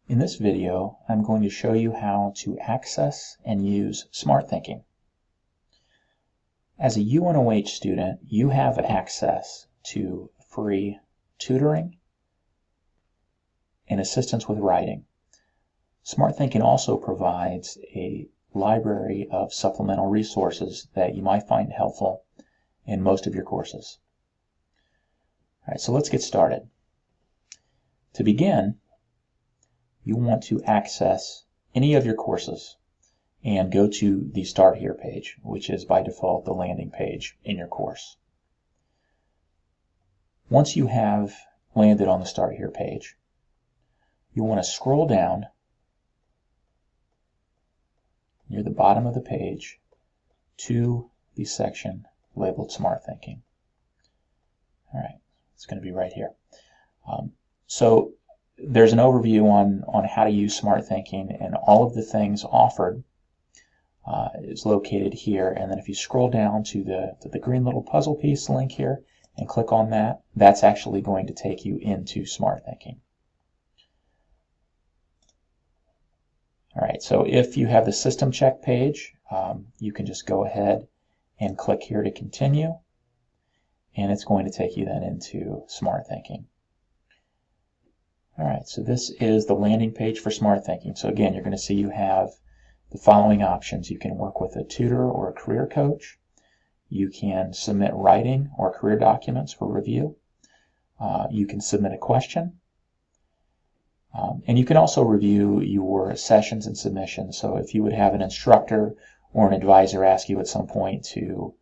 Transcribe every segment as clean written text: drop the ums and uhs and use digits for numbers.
In this video, I'm going to show you how to access and use Smarthinking. As a UNOH student, you have access to free tutoring and assistance with writing. Smarthinking also provides a library of supplemental resources that you might find helpful in most of your courses. All right, so let's get started. To begin, you want to access any of your courses and go to the Start Here page, which is by default the landing page in your course. Once you have landed on the Start Here page, you want to scroll down near the bottom of the page to the section labeled Smarthinking. All right, it's going to be right here. So there's an overview on how to use Smarthinking, and all of the things offered is located here. And then if you scroll down to the green little puzzle piece link here and click on that, that's actually going to take you into Smarthinking. All right, so if you have the system check page, you can just go ahead and click here to continue, and it's going to take you then into Smarthinking. All right, so this is the landing page for Smarthinking. So again, you're going to see you have the following options. You can work with a tutor or a career coach. You can submit writing or career documents for review. You can submit a question. And you can also review your sessions and submissions. So if you would have an instructor or an advisor ask you at some point to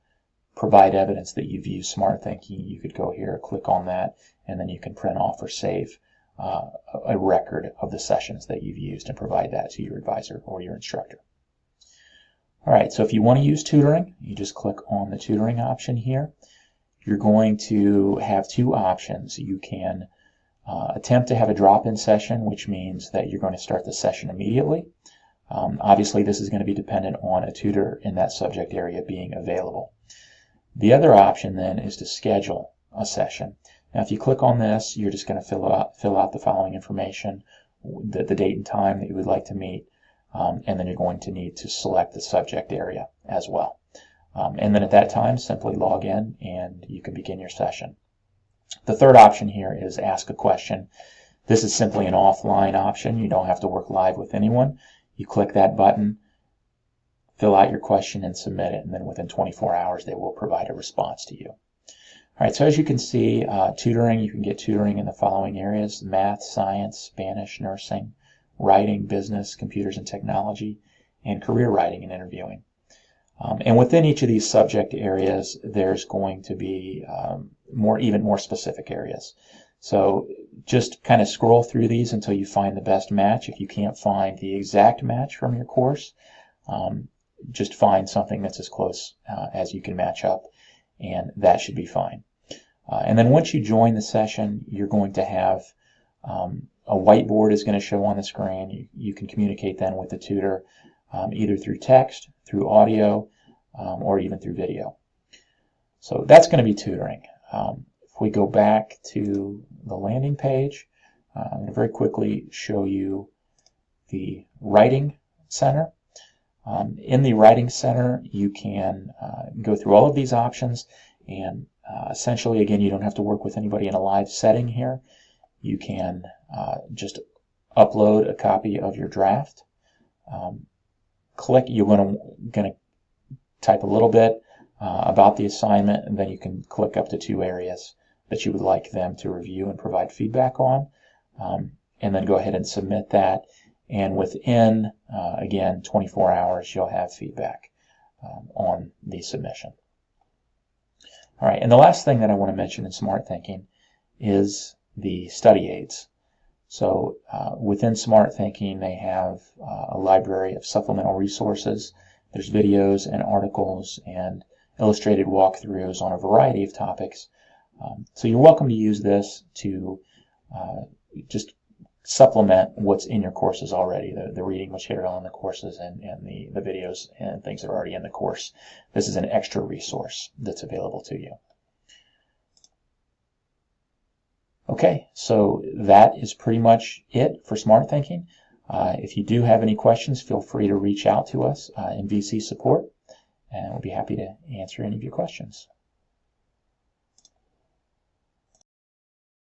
provide evidence that you've used Smarthinking, you could go here, click on that, and then you can print off or save a record of the sessions that you've used and provide that to your advisor or your instructor. All right, so if you want to use tutoring, you just click on the tutoring option here. You're going to have two options. You can attempt to have a drop-in session, which means that you're going to start the session immediately. Obviously, this is going to be dependent on a tutor in that subject area being available. The other option then is to schedule a session. Now, if you click on this, you're just going to fill out the following information, the date and time that you would like to meet, and then you're going to need to select the subject area as well. And then at that time, simply log in and you can begin your session. The third option here is ask a question. This is simply an offline option. You don't have to work live with anyone. You click that button, fill out your question, and submit it, and then within 24 hours they will provide a response to you. All right, so as you can see, tutoring, you can get tutoring in the following areas: math, science, Spanish, nursing, writing, business, computers and technology, and career writing and interviewing. And within each of these subject areas, there's going to be even more specific areas. So just kind of scroll through these until you find the best match. If you can't find the exact match from your course, just find something that's as close as you can match up, and that should be fine. And then once you join the session, you're going to have a whiteboard is going to show on the screen. You can communicate then with the tutor either through text, through audio, or even through video. So that's going to be tutoring. If we go back to the landing page, I'm going to very quickly show you the Writing Center. In the Writing Center, you can go through all of these options, and essentially, again, you don't have to work with anybody in a live setting here. You can just upload a copy of your draft. You're going to type a little bit about the assignment, and then you can click up to 2 areas that you would like them to review and provide feedback on, and then go ahead and submit that. And within, again, 24 hours, you'll have feedback on the submission. All right, and the last thing that I want to mention in Smarthinking is the study aids. So within Smarthinking, they have a library of supplemental resources. There's videos and articles and illustrated walkthroughs on a variety of topics. So you're welcome to use this to just supplement what's in your courses already, the reading material in the courses and the videos and things that are already in the course. This is an extra resource that's available to you. Okay, so that is pretty much it for Smart Thinking. If you do have any questions, feel free to reach out to us in VC support, and we'll be happy to answer any of your questions.